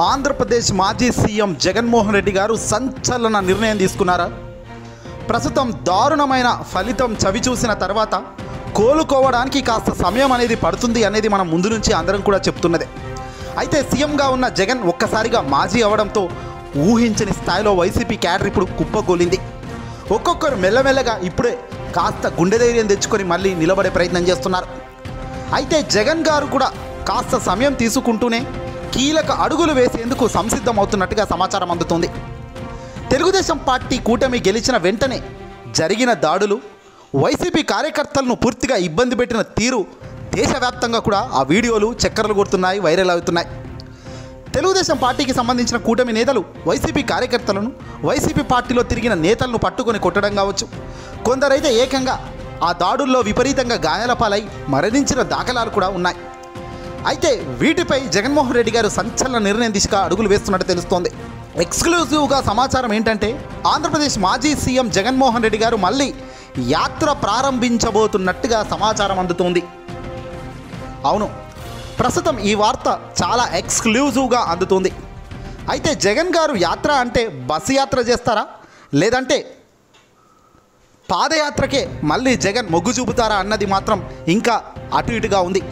ఆంధ్రప్రదేశ్ మాజీ సీఎం జగన్మోహన్ రెడ్డి గారు సంచలన నిర్ణయం తీసుకున్నారా? ప్రస్తుతం దారుణమైన ఫలితం చవిచూసిన తర్వాత కోలుకోవడానికి కాస్త సమయం అనేది పడుతుంది అనేది మనం ముందు నుంచి అందరం కూడా చెప్తున్నదే. అయితే సీఎంగా ఉన్న జగన్ ఒక్కసారిగా మాజీ అవడంతో ఊహించని స్థాయిలో వైసీపీ క్యాడర్ ఇప్పుడు కుప్పగోలింది. ఒక్కొక్కరు మెల్లమెల్లగా ఇప్పుడే కాస్త గుండె ధైర్యం తెచ్చుకొని మళ్ళీ నిలబడే ప్రయత్నం చేస్తున్నారు. అయితే జగన్ గారు కూడా కాస్త సమయం తీసుకుంటూనే కీలక అడుగులు వేసేందుకు సంసిద్ధమవుతున్నట్టుగా సమాచారం అందుతోంది. తెలుగుదేశం పార్టీ కూటమి గెలిచిన వెంటనే జరిగిన దాడులు, వైసీపీ కార్యకర్తలను పూర్తిగా ఇబ్బంది పెట్టిన తీరు దేశవ్యాప్తంగా కూడా ఆ వీడియోలు చక్కర్లు కొడుతున్నాయి, వైరల్ అవుతున్నాయి. తెలుగుదేశం పార్టీకి సంబంధించిన కూటమి నేతలు వైసీపీ కార్యకర్తలను, వైసీపీ పార్టీలో తిరిగిన నేతలను పట్టుకొని కొట్టడం కావచ్చు, కొందరైతే ఏకంగా ఆ దాడుల్లో విపరీతంగా గాయాల పాలై మరణించిన దాఖలాలు కూడా ఉన్నాయి. అయితే వీటిపై జగన్మోహన్ రెడ్డి గారు సంచలన నిర్ణయం దిశగా అడుగులు వేస్తున్నట్టు తెలుస్తోంది. ఎక్స్క్లూజివ్గా సమాచారం ఏంటంటే, ఆంధ్రప్రదేశ్ మాజీ సీఎం జగన్మోహన్ రెడ్డి గారు మళ్ళీ యాత్ర ప్రారంభించబోతున్నట్టుగా సమాచారం అందుతోంది. అవును, ప్రస్తుతం ఈ వార్త చాలా ఎక్స్క్లూజివ్గా అందుతుంది. అయితే జగన్ గారు యాత్ర అంటే బస్సు యాత్ర చేస్తారా, లేదంటే పాదయాత్రకే మళ్ళీ జగన్ మొగ్గు చూపుతారా అన్నది మాత్రం ఇంకా అటు ఇటుగా ఉంది.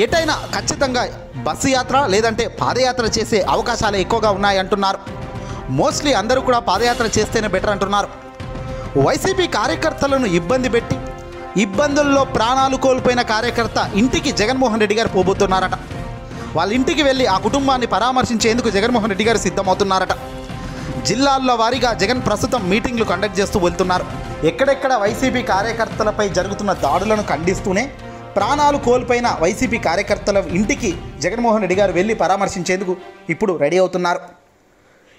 ఎటైనా ఖచ్చితంగా బస్సు యాత్ర లేదంటే పాదయాత్ర చేసే అవకాశాలు ఎక్కువగా ఉన్నాయి అంటున్నారు. మోస్ట్లీ అందరూ కూడా పాదయాత్ర చేస్తేనే బెటర్ అంటున్నారు. వైసీపీ కార్యకర్తలను ఇబ్బంది పెట్టి ఇబ్బందుల్లో ప్రాణాలు కోల్పోయిన కార్యకర్త ఇంటికి జగన్మోహన్ రెడ్డి గారు పోబోతున్నారట. వాళ్ళ ఇంటికి వెళ్ళి ఆ కుటుంబాన్ని పరామర్శించేందుకు జగన్మోహన్ రెడ్డి గారు సిద్ధమవుతున్నారట. జిల్లాల్లో వారీగా జగన్ ప్రస్తుతం మీటింగ్లు కండక్ట్ చేస్తూ వెళ్తున్నారు. ఎక్కడెక్కడ వైసీపీ కార్యకర్తలపై జరుగుతున్న దాడులను ఖండిస్తూనే ప్రాణాలు కోల్పోయిన వైసీపీ కార్యకర్తల ఇంటికి జగన్మోహన్ రెడ్డి గారు వెళ్ళి పరామర్శించేందుకు ఇప్పుడు రెడీ అవుతున్నారు.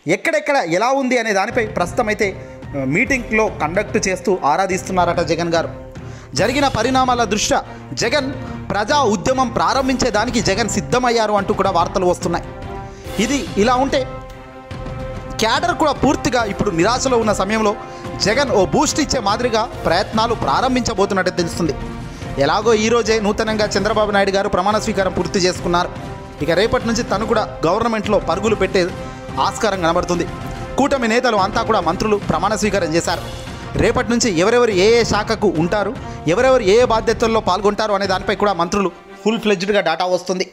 ఎక్కడెక్కడ ఎలా ఉంది అనే దానిపై ప్రస్తుతం అయితే మీటింగ్లో కండక్ట్ చేస్తూ ఆరాధిస్తున్నారట జగన్ గారు. జరిగిన పరిణామాల దృష్ట్యా జగన్ ప్రజా ఉద్యమం ప్రారంభించేదానికి జగన్ సిద్ధమయ్యారు అంటూ కూడా వార్తలు వస్తున్నాయి. ఇది ఇలా ఉంటే క్యాడర్ కూడా పూర్తిగా ఇప్పుడు నిరాశలో ఉన్న సమయంలో జగన్ ఓ బూస్ట్ ఇచ్చే మాదిరిగా ప్రయత్నాలు ప్రారంభించబోతున్నట్టు తెలుస్తుంది. ఎలాగో ఈరోజే నూతనంగా చంద్రబాబు నాయుడు గారు ప్రమాణ స్వీకారం పూర్తి చేసుకున్నారు. ఇక రేపటి నుంచి తను కూడా గవర్నమెంట్లో పరుగులు పెట్టే ఆస్కారం కనబడుతుంది. కూటమి నేతలు అంతా కూడా మంత్రులు ప్రమాణ స్వీకారం చేశారు. రేపటి నుంచి ఎవరెవరు ఏ ఏ శాఖకు ఉంటారు, ఎవరెవరు ఏ ఏ బాధ్యతల్లో పాల్గొంటారు అనే దానిపై కూడా మంత్రులు ఫుల్ ఫ్లెడ్జ్డ్గా డాటా వస్తుంది.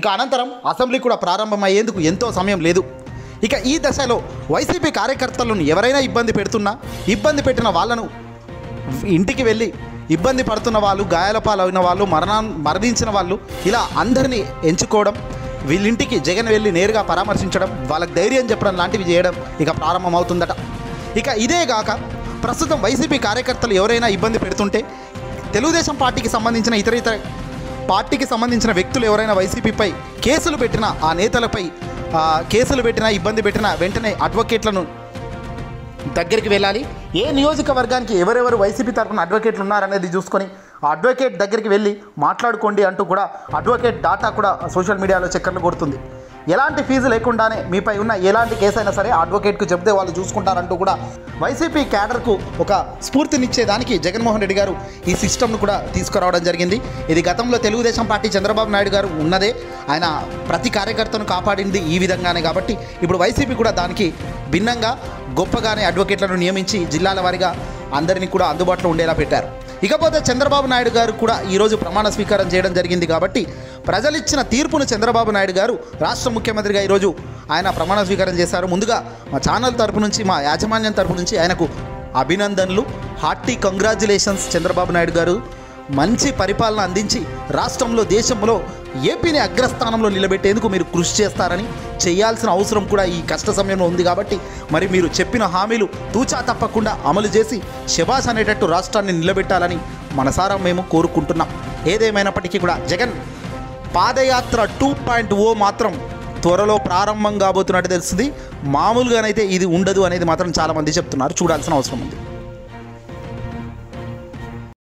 ఇక అనంతరం అసెంబ్లీ కూడా ప్రారంభమయ్యేందుకు ఎంతో సమయం లేదు. ఇక ఈ దశలో వైసీపీ కార్యకర్తలను ఎవరైనా ఇబ్బంది పెడుతున్నా, ఇబ్బంది పెట్టిన వాళ్ళను ఇంటికి వెళ్ళి ఇబ్బంది పడుతున్న వాళ్ళు, గాయాల పాలైన వాళ్ళు, మరణించిన వాళ్ళు, ఇలా అందరినీ ఎంచుకోవడం, వీళ్ళింటికి జగన్ వెళ్ళి నేరుగా పరామర్శించడం, వాళ్ళకి ధైర్యం చెప్పడం లాంటివి చేయడం ఇక ప్రారంభమవుతుందట. ఇక ఇదే కాక ప్రస్తుతం వైసీపీ కార్యకర్తలు ఎవరైనా ఇబ్బంది పెడుతుంటే తెలుగుదేశం పార్టీకి సంబంధించిన ఇతర పార్టీకి సంబంధించిన వ్యక్తులు ఎవరైనా వైసీపీపై కేసులు పెట్టినా, ఆ నేతలపై కేసులు పెట్టినా, ఇబ్బంది పెట్టినా వెంటనే అడ్వకేట్లను దగ్గరికి వెళ్ళాలి. ఏ నియోజకవర్గానికి ఎవరెవరు వైసీపీ తరఫున అడ్వకేట్లు ఉన్నారనేది చూసుకొని ఆ అడ్వకేట్ దగ్గరికి వెళ్ళి మాట్లాడుకోండి అంటూ కూడా అడ్వకేట్ డాటా కూడా సోషల్ మీడియాలో చక్కర్లు కొడుతుంది. ఎలాంటి ఫీజు లేకుండానే మీపై ఉన్న ఎలాంటి కేసు అయినా సరే అడ్వకేట్కు చెబితే వాళ్ళు చూసుకుంటారంటూ కూడా వైసీపీ క్యాడర్కు ఒక స్ఫూర్తినిచ్చేదానికి జగన్మోహన్ రెడ్డి గారు ఈ సిస్టమ్ను కూడా తీసుకురావడం జరిగింది. ఇది గతంలో తెలుగుదేశం పార్టీ చంద్రబాబు నాయుడు గారు ఉన్నదే, ఆయన ప్రతి కార్యకర్తను కాపాడింది ఈ విధంగానే. కాబట్టి ఇప్పుడు వైసీపీ కూడా దానికి భిన్నంగా గొప్పగానే అడ్వకేట్లను నియమించి జిల్లాల వారీగా అందరినీ కూడా అందుబాటులో ఉండేలా పెట్టారు. ఇకపోతే చంద్రబాబు నాయుడు గారు కూడా ఈరోజు ప్రమాణ స్వీకారం చేయడం జరిగింది. కాబట్టి ప్రజలిచ్చిన తీర్పును చంద్రబాబు నాయుడు గారు రాష్ట్ర ముఖ్యమంత్రిగా ఈరోజు ఆయన ప్రమాణ స్వీకారం చేశారు. ముందుగా మా ఛానల్ తరపు నుంచి, మా యాజమాన్యం తరపు నుంచి ఆయనకు అభినందనలు, హార్టీ కంగ్రాచ్యులేషన్స్. చంద్రబాబు నాయుడు గారు మంచి పరిపాలన అందించి రాష్ట్రంలో, దేశంలో ఏపీని అగ్రస్థానంలో నిలబెట్టేందుకు మీరు కృషి చేస్తారని, చేయాల్సిన అవసరం కూడా ఈ కష్ట సమయంలో ఉంది. కాబట్టి మరి మీరు చెప్పిన హామీలు తూచా తప్పకుండా అమలు చేసి శభాష్ అనేటట్టు రాష్ట్రాన్ని నిలబెట్టాలని మనసారా మేము కోరుకుంటున్నాం. ఏదేమైనప్పటికీ కూడా జగన్ పాదయాత్ర 2.0 మాత్రం త్వరలో ప్రారంభం కాబోతున్నట్టు తెలుస్తుంది. మామూలుగానైతే ఇది ఉండదు అనేది మాత్రం చాలామంది చెప్తున్నారు. చూడాల్సిన అవసరం ఉంది.